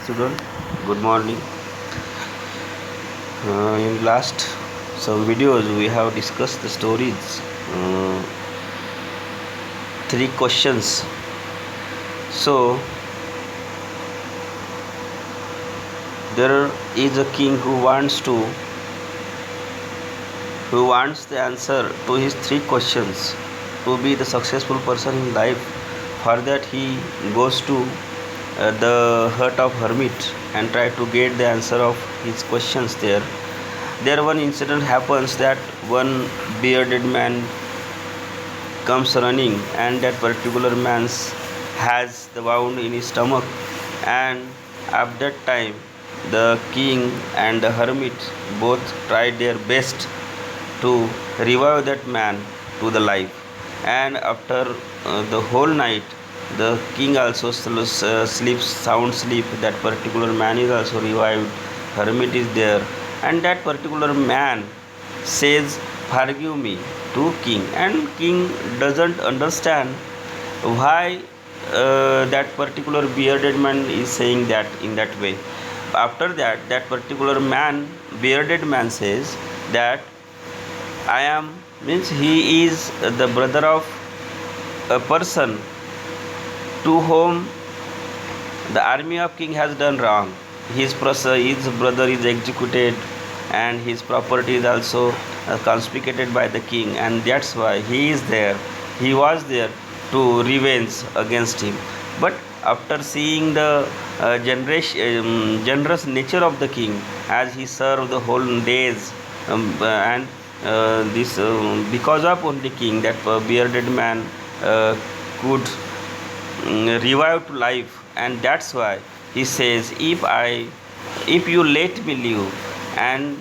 student. Good morning. In last some videos we have discussed the stories. Three questions. So there is a king who wants the answer to his three questions to be the successful person in life. For that he goes to the hut of hermit and try to get the answer of his questions there. There one incident happens that one bearded man comes running, and that particular man has the wound in his stomach, and at that time the king and the hermit both tried their best to revive that man to the life. And after the whole night the king also sleeps sound sleep. That particular man is also revived, hermit is there, and that particular man says, "Forgive me," to king. And king doesn't understand why that particular bearded man is saying that in that way. After that, that particular man, bearded man, says that I am, means he is the brother of a person to whom the army of king has done wrong. His brother is executed, and his property is also confiscated by the king, and that's why he was there to revenge against him. But after seeing the generous nature of the king, as he served the whole days, and this because of only king, that bearded man could revive to life. And that's why he says, if you let me live, and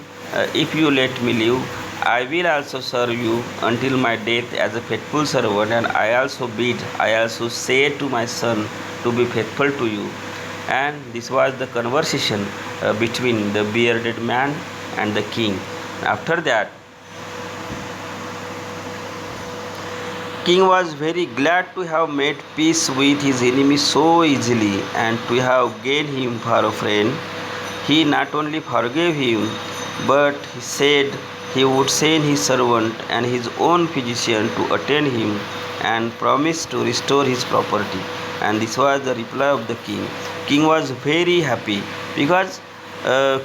if you let me live, I will also serve you until my death as a faithful servant, and I also say to my son to be faithful to you. And this was the conversation between the bearded man and the king. After that, king was very glad to have made peace with his enemy so easily, and to have gained him for a friend. He not only forgave him, but he said he would send his servant and his own physician to attend him, and promised to restore his property. And this was the reply of the king. King was very happy because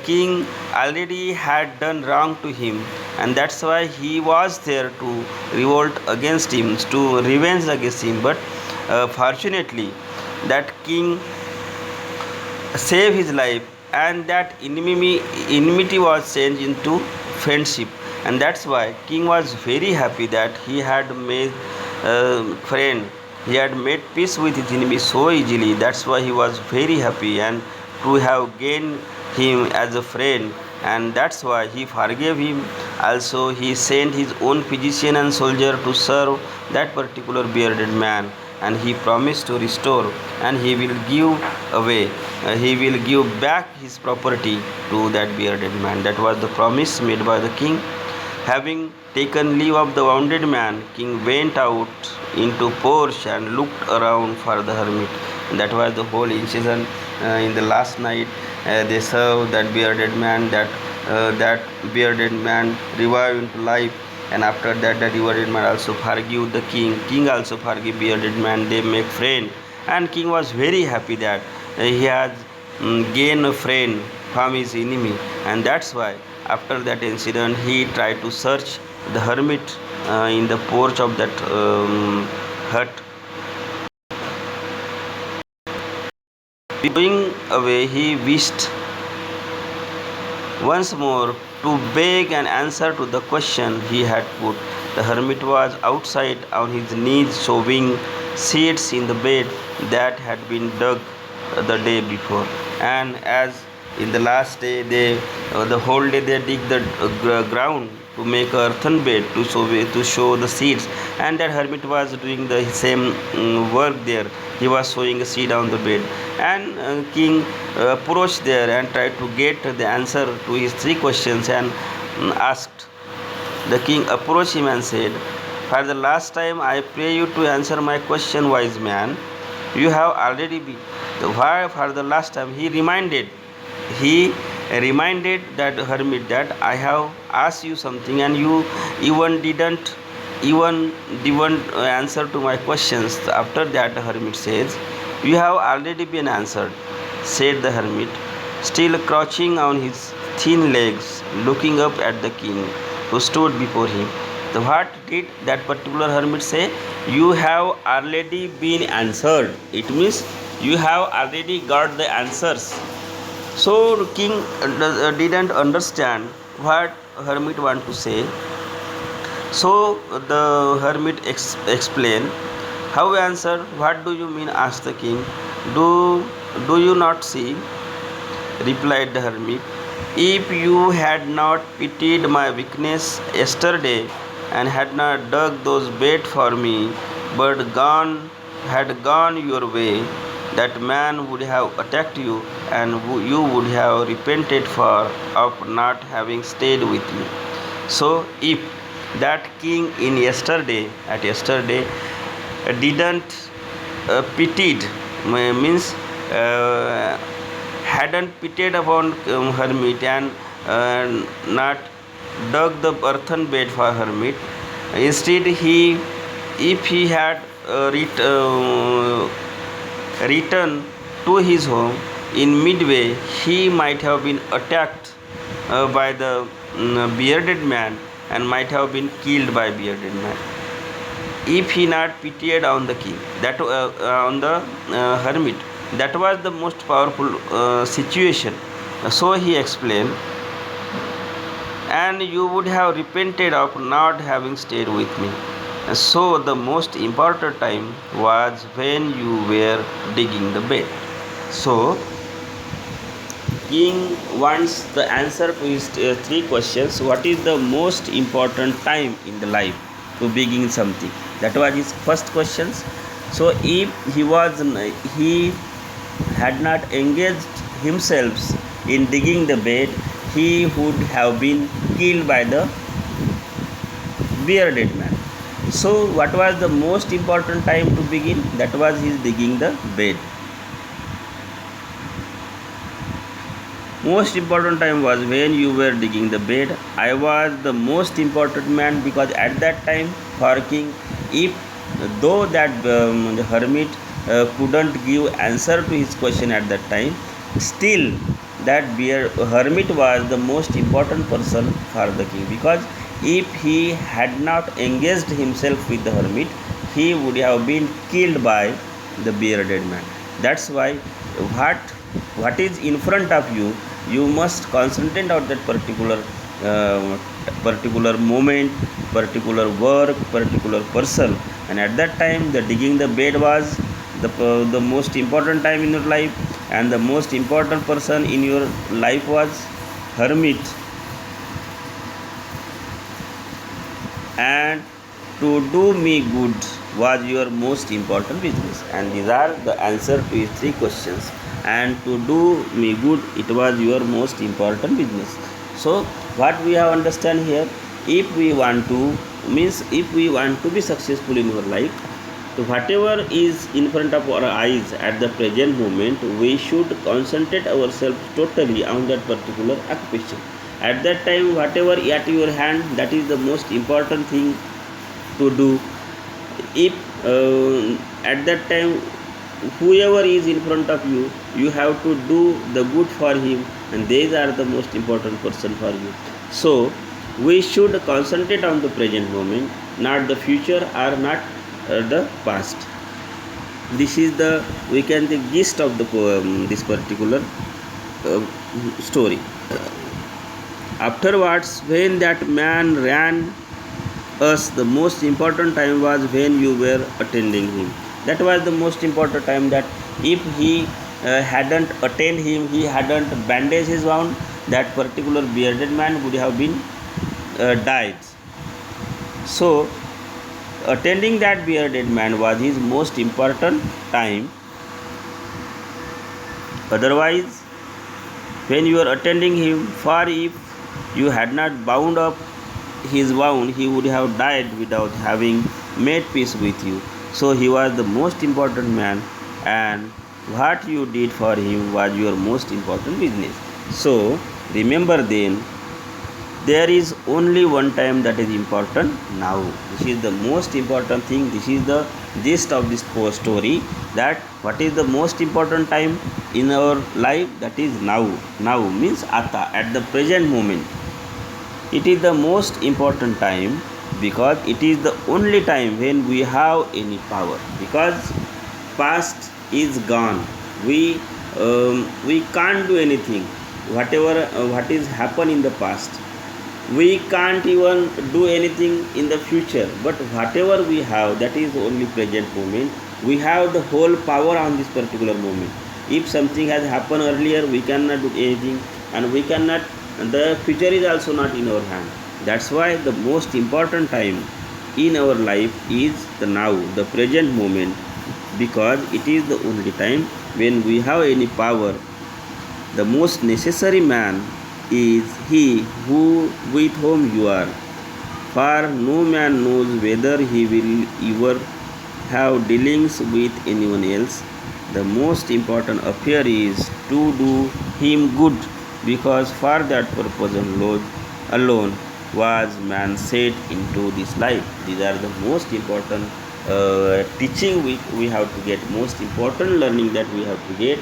king already had done wrong to him, and that's why he was there to revolt against him, to revenge against him. But fortunately that king saved his life, and that enmity was changed into friendship. And that's why king was very happy that he had made friend, he had made peace with his enemy so easily. That's why he was very happy, and to have gained him as a friend. And that's why he forgave him. Also he sent his own physician and soldier to serve that particular bearded man, and he promised to restore, and he will give back his property to that bearded man. That was the promise made by the king. Having taken leave of the wounded man, king went out into porch and looked around for the hermit. And that was the whole incident. In the last night they served that bearded man. That bearded man revived into life, and after that the bearded man also forgive the king. King also forgive bearded man. They make friend, and king was very happy that he has gained a friend from his enemy. And that's why after that incident he tried to search the hermit in the porch of that hut. Going away, he wished once more to beg an answer to the question he had put. The hermit was outside on his knees, sowing seeds in the bed that had been dug the day before. And as in the last day, the whole day they dig the ground to make a earthen bed to show the seeds. And that hermit was doing the same work there. He was sowing a seed on the bed, and king approached there and tried to get the answer to his three questions, and asked. The king approached him and said, "For the last time I pray you to answer my question, wise man. You have already Why for the last time he reminded that hermit that I have asked you something and you even didn't answer to my questions. After that the hermit says, you have already been answered, said the hermit, still crouching on his thin legs, looking up at the king who stood before him. What did that particular hermit say? You have already been answered. It means you have already got the answers. So king didn't understand what hermit want to say. So the hermit explained. How answer? What do you mean? Asked the king. Do you not see? Replied the hermit. If you had not pitied my weakness yesterday and had not dug those beds for me, but gone your way, that man would have attacked you, and you would have repented for of not having stayed with me. So if that king in yesterday didn't pitied means hadn't pitied upon hermit and not dug the earthen bed for hermit. Instead, if he had returned to his home in midway, he might have been attacked by the bearded man and might have been killed by bearded man if he not pitied on the king, that on the hermit. That was the most powerful situation. So he explained, and you would have repented of not having stayed with me. So the most important time was when you were digging the bed. So king wants the answer to his three questions. What is the most important time in the life to begin something? That was his first questions. So if he had not engaged himself in digging the bed, he would have been killed by the bearded man. So what was the most important time to begin? That was his digging the bed. Most important time was when you were digging the bed. I was the most important man, because at that time for king, if though that the hermit couldn't give answer to his question at that time, still that hermit was the most important person for the king, because if he had not engaged himself with the hermit, he would have been killed by the bearded man. That's why what what is in front of you, you must concentrate on that particular moment, particular work, particular person. And at that time the digging the bed was the most important time in your life, and the most important person in your life was hermit. And to do me good was your most important business. And these are the answer to his three questions. And to do me good, it was your most important business. So what we have understand here, if we want to be successful in our life, so whatever is in front of our eyes at the present moment, we should concentrate ourselves totally on that particular occupation. At that time, whatever at your hand, that is the most important thing to do. If at that time whoever is in front of you, you have to do the good for him, and these are the most important person for you. So we should concentrate on the present moment, not the future or not the past. This is the, we can the gist of the poem, this particular story. Afterwards, when that man ran us, the most important time was when you were attending him. That was the most important time, that if he hadn't attended him, he hadn't bandaged his wound, that particular bearded man would have been died. So attending that bearded man was his most important time. Otherwise, when you are attending him, for if you had not bound up his wound, he would have died without having made peace with you. So he was the most important man, and What you did for him was your most important business. So remember then, there is only one time that is important, now. This is the most important thing. This is the gist of this story, that what is the most important time in our life, that is now. Now means ata, at the present moment. It is the most important time because it is the only time when we have any power, because past is gone. We can't do anything. Whatever what is happened in the past, we can't even do anything in the future. But whatever we have, that is only present moment. We have the whole power on this particular moment. If something has happened earlier, we cannot do anything, and we cannot, the future is also not in our hand. That's why the most important time in our life is the now, the present moment, because it is the only time when we have any power. The most necessary man is he who with whom you are, for no man knows whether he will ever have dealings with anyone else. The most important affair is to do him good, because for that purpose alone was man set into this life. These are the most important teaching we have to get, most important learning that we have to get.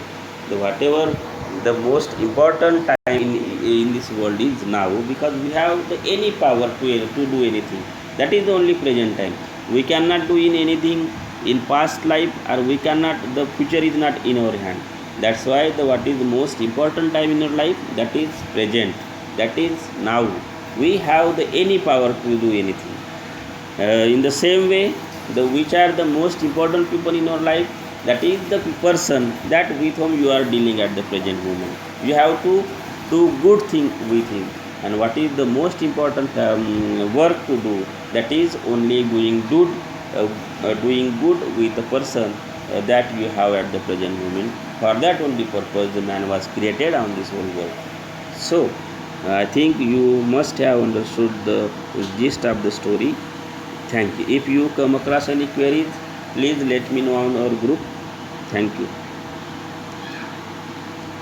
The whatever the most important time in this world is now, because we have any power to do anything. That is the only present time. We cannot do in anything in past life, or we cannot, the future is not in our hand. That's why the what is the most important time in our life, that is present, that is now. We have the any power to do anything. In the same way, the which are the most important people in our life, that is the person that with whom you are dealing at the present moment. You have to do good thing with him. And what is the most important work to do, that is only doing good with the person that you have at the present moment. For that only purpose the man was created on this whole world. So I think you must have understood the gist of the story. Thank you. If you come across any queries, please let me know on our group. Thank you.